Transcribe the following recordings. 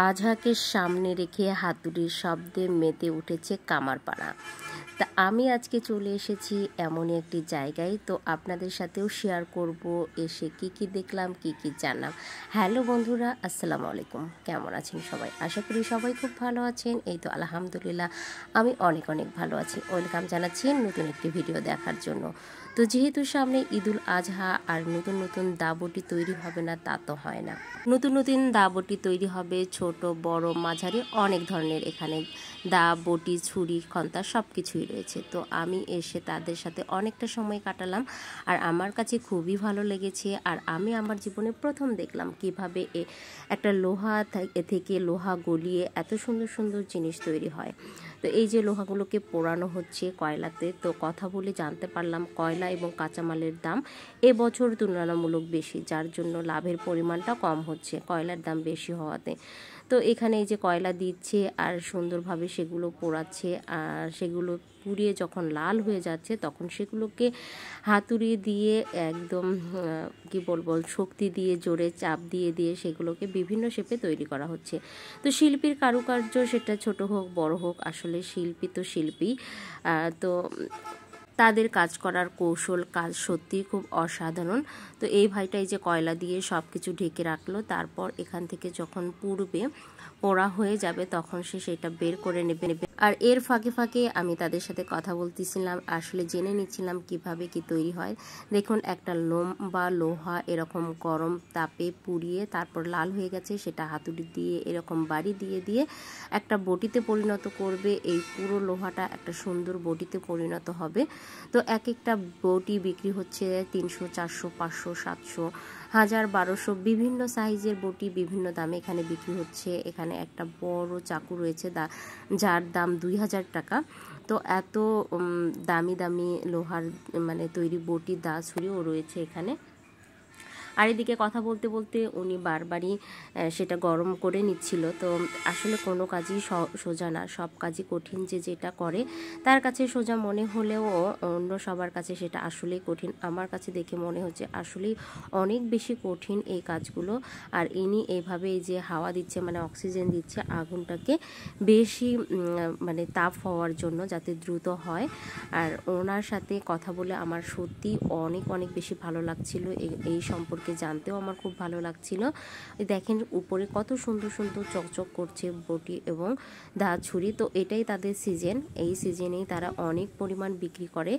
আজহাকে সামনে রেখে হাতুড়ির শব্দে মেতে উঠেছে কামারপাড়া। তা আমি আজকে চলে এসেছি এমনই একটি জায়গায়, তো আপনাদের সাথেও শেয়ার করব এসে কি কি দেখলাম, কি কি জানলাম। হ্যালো বন্ধুরা, আসসালামু আলাইকুম। কেমন আছেন সবাই? আশা করি সবাই খুব ভালো আছেন। এই তো আলহামদুলিল্লাহ, আমি অনেক ভালো আছি। ওয়েলকাম জানাচ্ছি নতুন একটি ভিডিও দেখার জন্য। তো যেহেতু সামনে ঈদুল আজহা, আর নতুন দাবটি তৈরি হবে না তা তো হয় না। নতুন দাবটি তৈরি হবে, ছোট বড় মাঝারি অনেক ধরনের। এখানে দা, বটি, ছুরি, খন্তা সব কিছুই রয়েছে। তো আমি এসে তাদের সাথে অনেকটা সময় কাটালাম, আর আমার কাছে খুবই ভালো লেগেছে। আর আমি আমার জীবনে প্রথম দেখলাম কিভাবে একটা লোহা থেকে লোহা গলিয়ে এত সুন্দর জিনিস তৈরি হয়। তো এই যে লোহাগুলোকে পোড়ানো হচ্ছে কয়লাতে, তো কথা বলে জানতে পারলাম কয়লা এবং কাঁচামালের দাম এবছর তুলনামূলক বেশি, যার জন্য লাভের পরিমাণটা কম হচ্ছে কয়লার দাম বেশি হওয়াতে। তো এখানে এই যে কয়লা দিচ্ছে আর সুন্দরভাবে সেগুলো পোড়াচ্ছে, আর সেগুলো পুড়িয়ে যখন লাল হয়ে যাচ্ছে তখন সেগুলোকে হাতুড়ি দিয়ে একদম কি বলবো, শক্তি দিয়ে জোরে চাপ দিয়ে সেগুলোকে বিভিন্ন শেপে তৈরি করা হচ্ছে। তো শিল্পীর কারুকার্য, সেটা ছোট হোক বড় হোক, আসলে শিল্পী তো শিল্পী। তো তাদের কাজ করার কৌশল, কাজ সত্যিই খুব অসাধারণ। তো এই ভাইটা এই যে কয়লা দিয়ে সব কিছু ঢেকে রাখলো, তারপর এখান থেকে যখন পুড়বে, পোড়া হয়ে যাবে, তখন সে সেটা বের করে নেবে। আর এর ফাঁকে আমি তাদের সাথে কথা বলতেছিলাম, আসলে জেনে নিচ্ছিলাম কিভাবে কি তৈরি হয়। দেখুন, একটা লম্বা লোহা এরকম গরম তাপে পুড়িয়ে তারপর লাল হয়ে গেছে, সেটা হাতুড়ি দিয়ে এরকম বাড়ি দিয়ে একটা বটিতে পরিণত করবে। এই পুরো লোহাটা একটা সুন্দর বটিতে পরিণত হবে। তো এক একটা বটি বিক্রি হচ্ছে 300, 400, 500, 700, 1000, 1200, বিভিন্ন সাইজের বটি বিভিন্ন দামে এখানে বিক্রি হচ্ছে। এখানে একটা বড় চাকু রয়েছে যার দাম 2000 টাকা। তো এত দামি লোহার মানে তৈরি বটি, দা, ছুরিও রয়েছে এখানে। আর এদিকে কথা বলতে উনি বারবারই সেটা গরম করে নিচ্ছিল। তো আসলে কোনো কাজই সোজা না, সব কাজই কঠিন। যেটা করে তার কাছে সোজা মনে হলেও অন্য সবার কাছে সেটা আসলেই কঠিন। আমার কাছে দেখে মনে হচ্ছে আসলেই অনেক বেশি কঠিন এই কাজগুলো। আর ইনি এইভাবে এই যে হাওয়া দিচ্ছে, মানে অক্সিজেন দিচ্ছে আগুনটাকে বেশি মানে তাপ হওয়ার জন্য, যাতে দ্রুত হয়। আর ওনার সাথে কথা বলে আমার সত্যি অনেক বেশি ভালো লাগছিল। এই সম্পর্কে জানতেও আমার খুব ভালো লাগছিল। দেখেন উপরে কত সুন্দর চকচক করছে বটি এবং দা, ছুরি। তো এটাই তাদের সিজন। এই সিজনেই তারা অনেক পরিমাণ বিক্রি করে।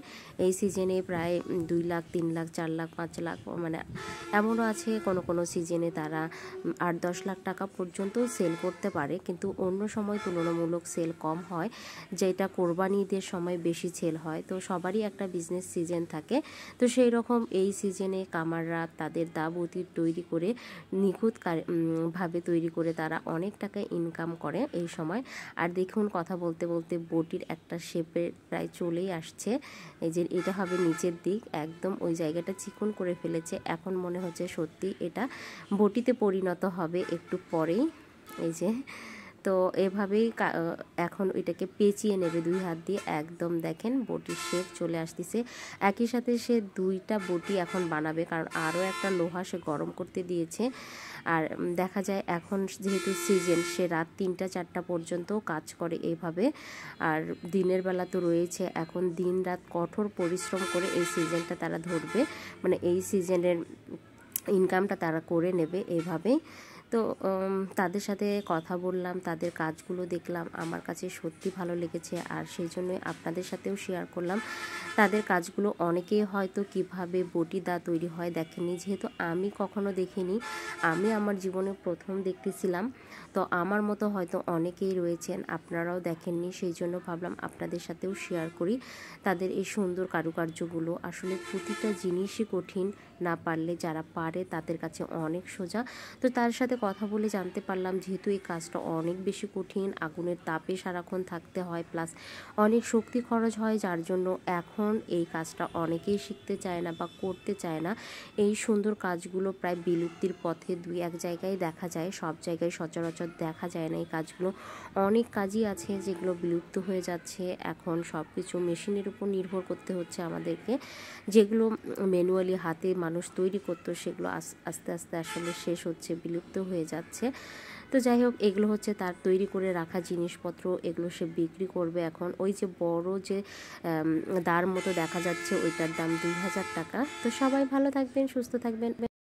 এই সিজনে প্রায় 2 লাখ, 3 লাখ, 4 লাখ, 5 লাখ, মানে এমনও আছে কোনো সিজনে তারা 8-10 লাখ টাকা পর্যন্ত সেল করতে পারে। কিন্তু অন্য সময় তুলনামূলক সেল কম হয়, যেটা কোরবানি ঈদের সময় বেশি সেল হয়। তো সবারই একটা বিজনেস সিজন থাকে। তো সেই রকম এই সিজনে কামাররা তাদের দা, বটি তৈরি করে নিখুঁত ভাবে তৈরি করে তারা অনেক টাকা ইনকাম করে এই সময়। আর দেখুন, কথা বলতে বটির একটা শেপে প্রায় চলেই আসছে। এই যে এটা হবে নিচের দিক, একদম ওই জায়গাটা চিকন করে ফেলেছে। এখন মনে হচ্ছে সত্যি এটা বটিতে পরিণত হবে একটু পরেই। এই যে, তো এভাবেই এখন এটাকে পেঁচিয়ে নেবে 2 হাত দিয়ে। একদম দেখেন বটির শেপ চলে আসতেছে। একই সাথে সে 2টা বটি এখন বানাবে, কারণ আরও একটা লোহা সে গরম করতে দিয়েছে। আর দেখা যায় এখন যেহেতু সিজন, সে রাত 3টা 4টা পর্যন্ত কাজ করে এইভাবে। আর দিনের বেলা তো রয়েছে, এখন দিন রাত কঠোর পরিশ্রম করে এই সিজনটা তারা ধরবে, মানে এই সিজনের ইনকামটা তারা করে নেবে এইভাবেই। তো তাদের সাথে কথা বললাম, তাদের কাজগুলো দেখলাম, আমার কাছে সত্যি ভালো লেগেছে। আর সেই জন্যই আপনাদের সাথেও শেয়ার করলাম তাদের কাজগুলো। অনেকেই হয়তো কিভাবে বটি, দা তৈরি হয় দেখেনি, যেহেতু আমি কখনো দেখিনি, আমি আমার জীবনে প্রথম দেখতেছিলাম। তো আমার মতো হয়তো অনেকেই রয়েছেন, আপনারাও দেখেননি, সেই জন্য ভাবলাম আপনাদের সাথেও শেয়ার করি তাদের এই সুন্দর কারুকার্যগুলো। আসলে প্রতিটা জিনিসই কঠিন, না পারলে যারা পারে তাদের কাছে অনেক সোজা। তো তার সাথে কথা বলে জানতে পারলাম, যেহেতু এই কাজটা অনেক বেশি কঠিন, আগুনের তাপে সারাক্ষণ থাকতে হয়, প্লাস অনেক শক্তি খরচ হয়, যার জন্য এখন এই কাজটা অনেকেই শিখতে চায় না বা করতে চায় না। এই সুন্দর কাজগুলো প্রায় বিলুপ্তির পথে, 2-1 জায়গায় দেখা যায়, সব জায়গায় সচরাচর দেখা যায় না এই কাজগুলো। অনেক কাজই আছে যেগুলো বিলুপ্ত হয়ে যাচ্ছে। এখন সব কিছু মেশিনের উপর নির্ভর করতে হচ্ছে আমাদেরকে। যেগুলো ম্যানুয়ালি হাতে মানুষ তৈরি করতো, সেগুলো আস্তে আসলে শেষ হচ্ছে, বিলুপ্ত হয়ে যাচ্ছে। তো যাই হোক, এগুলো হচ্ছে তার তৈরি করে রাখা জিনিসপত্র, এগুলো সে বিক্রি করবে এখন। ওই যে বড় যে দাঁড় মতো দেখা যাচ্ছে, ওইটার দাম 2000 টাকা। তো সবাই ভালো থাকবেন, সুস্থ থাকবেন।